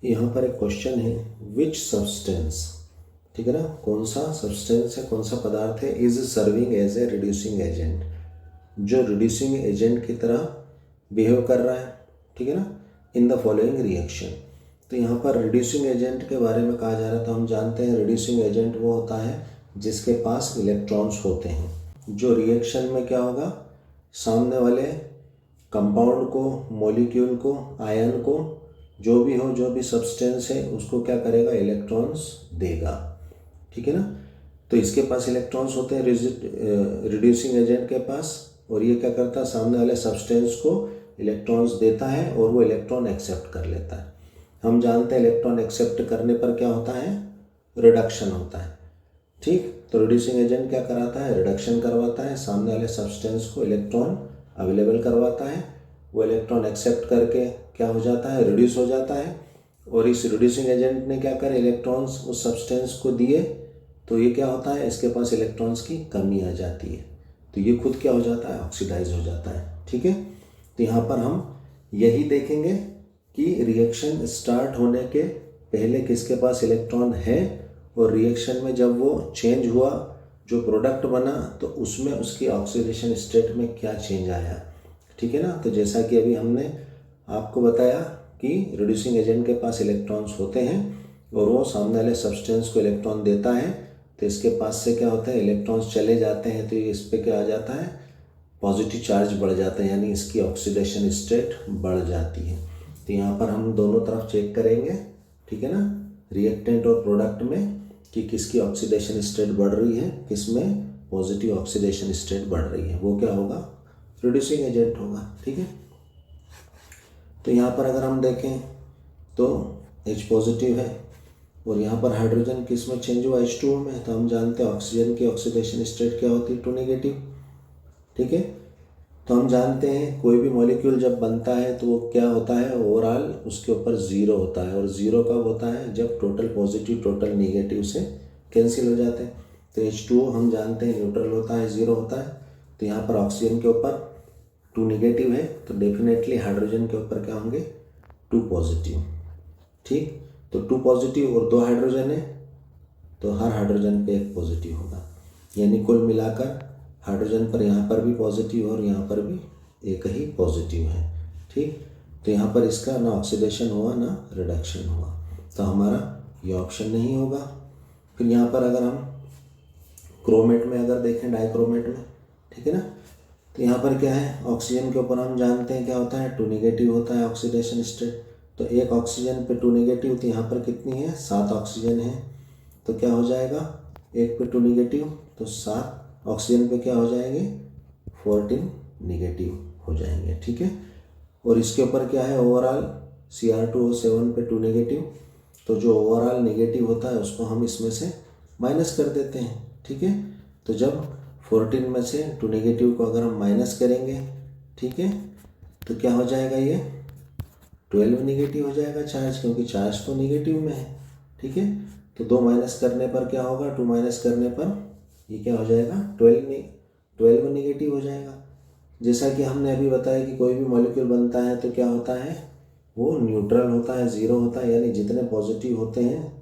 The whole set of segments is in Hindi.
यहाँ पर एक क्वेश्चन है, विच सब्सटेंस, ठीक है ना, कौन सा सब्सटेंस है, कौन सा पदार्थ है, is serving as a reducing agent, जो रिड्यूसिंग एजेंट की तरह बिहेव कर रहा है, ठीक है ना, इन द फॉलोइंग रिएक्शन। तो यहाँ पर रिड्यूसिंग एजेंट के बारे में कहा जा रहा है। तो हम जानते हैं रिड्यूसिंग एजेंट वो होता है जिसके पास इलेक्ट्रॉन्स होते हैं, जो रिएक्शन में क्या होगा, सामने वाले कंपाउंड को, मॉलिक्यूल को, आयन को, जो भी हो, जो भी सब्सटेंस है उसको क्या करेगा, इलेक्ट्रॉन्स देगा, ठीक है ना। तो इसके पास इलेक्ट्रॉन्स होते हैं रिड्यूसिंग एजेंट के पास, और ये क्या करता है, सामने वाले सब्सटेंस को इलेक्ट्रॉन्स देता है और वो इलेक्ट्रॉन एक्सेप्ट कर लेता है। हम जानते हैं इलेक्ट्रॉन एक्सेप्ट करने पर क्या होता है, रिडक्शन होता है, ठीक। तो रिड्यूसिंग एजेंट क्या कराता है, रिडक्शन करवाता है, सामने वाले सब्सटेंस को इलेक्ट्रॉन अवेलेबल करवाता है, वो इलेक्ट्रॉन एक्सेप्ट करके क्या हो जाता है, रिड्यूस हो जाता है। और इस रिड्यूसिंग एजेंट ने क्या करे, इलेक्ट्रॉन्स उस सब्सटेंस को दिए, तो ये क्या होता है, इसके पास इलेक्ट्रॉन्स की कमी आ जाती है, तो ये खुद क्या हो जाता है, ऑक्सीडाइज हो जाता है, ठीक है। तो यहाँ पर हम यही देखेंगे कि रिएक्शन स्टार्ट होने के पहले किसके पास इलेक्ट्रॉन है, और रिएक्शन में जब वो चेंज हुआ, जो प्रोडक्ट बना, तो उसमें उसकी ऑक्सीडेशन स्टेट में क्या चेंज आया, ठीक है ना। तो जैसा कि अभी हमने आपको बताया कि रिड्यूसिंग एजेंट के पास इलेक्ट्रॉन्स होते हैं और वो सामने वाले सब्सटेंस को इलेक्ट्रॉन देता है, तो इसके पास से क्या होता है, इलेक्ट्रॉन्स चले जाते हैं, तो ये इस पर क्या आ जाता है, पॉजिटिव चार्ज बढ़ जाता है, यानी इसकी ऑक्सीडेशन स्टेट बढ़ जाती है। तो यहाँ पर हम दोनों तरफ चेक करेंगे, ठीक है ना, रिएक्टेंट और प्रोडक्ट में, कि किसकी ऑक्सीडेशन स्टेट बढ़ रही है, किसमें पॉजिटिव ऑक्सीडेशन स्टेट बढ़ रही है, वो क्या होगा, रिड्यूसिंग एजेंट होगा, ठीक है। तो यहाँ पर अगर हम देखें तो H पॉजिटिव है, और यहाँ पर हाइड्रोजन किस में चेंज हुआ, H2O में। तो हम जानते हैं ऑक्सीजन की ऑक्सीडेशन स्टेट क्या होती है, 2 नेगेटिव, ठीक है। तो हम जानते हैं कोई भी मॉलिक्यूल जब बनता है तो वो क्या होता है, ओवरऑल उसके ऊपर 0 होता है, और 0 कब होता है, जब टोटल पॉजिटिव टोटल नेगेटिव से कैंसिल हो जाते हैं। तो H2O हम जानते हैं न्यूट्रल होता है, 0 होता है। तो यहाँ पर ऑक्सीजन के ऊपर 2 नेगेटिव है, तो डेफिनेटली हाइड्रोजन के ऊपर क्या होंगे, 2 पॉजिटिव, ठीक। तो 2 पॉजिटिव और 2 हाइड्रोजन है, तो हर हाइड्रोजन पे 1 पॉजिटिव होगा, यानी कुल मिलाकर हाइड्रोजन पर यहाँ पर भी पॉजिटिव और यहाँ पर भी एक ही पॉजिटिव है, ठीक। तो यहाँ पर इसका ना ऑक्सीडेशन हुआ ना रिडक्शन हुआ, तो हमारा ये ऑप्शन नहीं होगा। फिर यहाँ पर अगर हम क्रोमेट में अगर देखें, डाइक्रोमेट में, ठीक है ना, तो यहाँ पर क्या है, ऑक्सीजन के ऊपर हम जानते हैं क्या होता है, 2 नेगेटिव होता है ऑक्सीडेशन स्टेट। तो एक ऑक्सीजन पे 2 नेगेटिव, तो यहाँ पर कितनी है, 7 ऑक्सीजन है, तो क्या हो जाएगा, एक पे 2 नेगेटिव, तो 7 ऑक्सीजन पे क्या हो जाएंगे, 14 नेगेटिव हो जाएंगे, ठीक है। और इसके ऊपर क्या है, ओवरऑल Cr2O7 पे 2 नेगेटिव, तो जो ओवरऑल नेगेटिव होता है उसको हम इसमें से माइनस कर देते हैं, ठीक है। तो जब 14 में से 2 नेगेटिव को अगर हम माइनस करेंगे, ठीक है, तो क्या हो जाएगा, ये 12 नेगेटिव हो जाएगा चार्ज, क्योंकि चार्ज तो नेगेटिव में है, ठीक है। तो 2 माइनस करने पर क्या होगा, 2 माइनस करने पर ये क्या हो जाएगा, 12 नेगेटिव हो जाएगा। जैसा कि हमने अभी बताया कि कोई भी मॉलिक्यूल बनता है तो क्या होता है, वो न्यूट्रल होता है, 0 होता है, यानी जितने पॉजिटिव होते हैं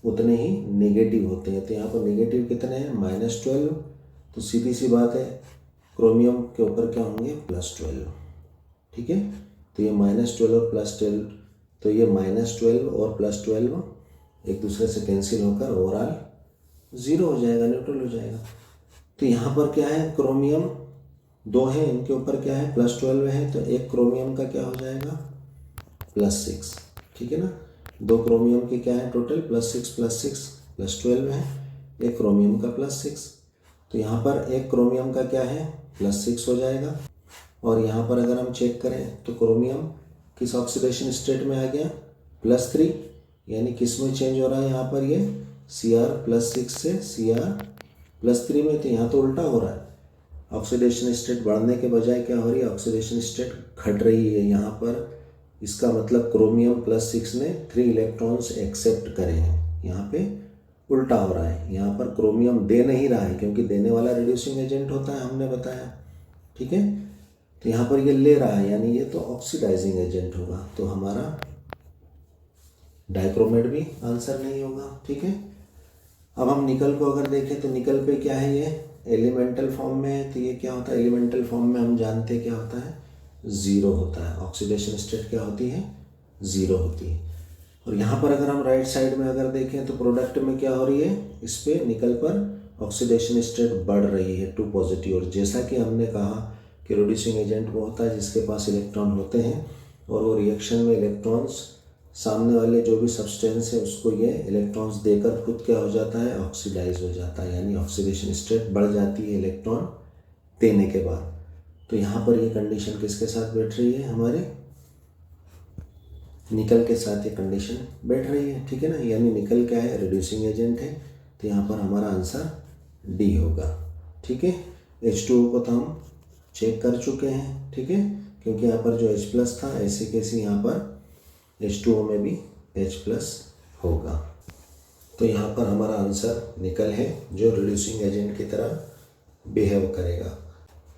उतने ही नेगेटिव होते हैं। तो यहाँ पर नेगेटिव कितने हैं, -12, तो सीधी सी बात है, क्रोमियम के ऊपर क्या होंगे, +12, ठीक है। तो ये -12 और +12, तो ये -12 और +12 एक दूसरे से कैंसिल होकर ओवरऑल 0 हो जाएगा, न्यूट्रल हो जाएगा। तो यहाँ पर क्या है, क्रोमियम 2 है, इनके ऊपर क्या है, +12 है, तो एक क्रोमियम का क्या हो जाएगा, +6, ठीक है ना। 2 क्रोमियम के क्या है टोटल, +6 +12 है, एक क्रोमियम का +6, तो यहाँ पर एक क्रोमियम का क्या है, +6 हो जाएगा। और यहाँ पर अगर हम चेक करें तो क्रोमियम किस ऑक्सीडेशन स्टेट में आ गया, +3, यानी किस में चेंज हो रहा है यहाँ पर, ये Cr+6 से Cr+3 में। तो यहाँ तो उल्टा हो रहा है, ऑक्सीडेशन स्टेट बढ़ने के बजाय क्या हो रही है, ऑक्सीडेशन स्टेट घट रही है यहाँ पर। इसका मतलब क्रोमियम +6 ने 3 इलेक्ट्रॉन्स एक्सेप्ट करे हैं, यहाँ पे उल्टा हो रहा है। यहाँ पर क्रोमियम दे नहीं रहा है, क्योंकि देने वाला रिड्यूसिंग एजेंट होता है, हमने बताया, ठीक है। तो यहाँ पर ये ले रहा है, यानी ये तो ऑक्सीडाइजिंग एजेंट होगा। तो हमारा डाइक्रोमेट भी आंसर नहीं होगा। ठीक है, अब हम निकल को अगर देखें तो निकल पे क्या है, ये एलिमेंटल फॉर्म में है, तो ये क्या होता है, एलिमेंटल फॉर्म में हम जानते हैं क्या होता है, ज़ीरो होता है। ऑक्सीडेशन स्टेट क्या होती है, ज़ीरो होती है। और यहाँ पर अगर हम राइट साइड में अगर देखें तो प्रोडक्ट में क्या हो रही है, इस पे निकल पर ऑक्सीडेशन स्टेट बढ़ रही है टू पॉजिटिव। और जैसा कि हमने कहा कि रिड्यूसिंग एजेंट वो होता है जिसके पास इलेक्ट्रॉन होते हैं और वो रिएक्शन में इलेक्ट्रॉन्स सामने वाले जो भी सब्सटेंस है उसको ये इलेक्ट्रॉन्स देकर खुद क्या हो जाता है, ऑक्सीडाइज हो जाता है, यानी ऑक्सीडेशन स्टेट बढ़ जाती है इलेक्ट्रॉन देने के बाद। तो यहाँ पर ये कंडीशन किसके साथ बैठ रही है, हमारे निकल के साथ ये कंडीशन बैठ रही है। ठीक है ना, यानी निकल क्या है, रिड्यूसिंग एजेंट है, तो यहाँ पर हमारा आंसर डी होगा। ठीक है, H2O को तो हम चेक कर चुके हैं। ठीक है, क्योंकि यहाँ पर जो H+ था ऐसे कैसे यहाँ पर H2O में भी H+ होगा। तो यहाँ पर हमारा आंसर निकल है जो रिड्यूसिंग एजेंट की तरह बिहेव करेगा।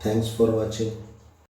Thanks for watching.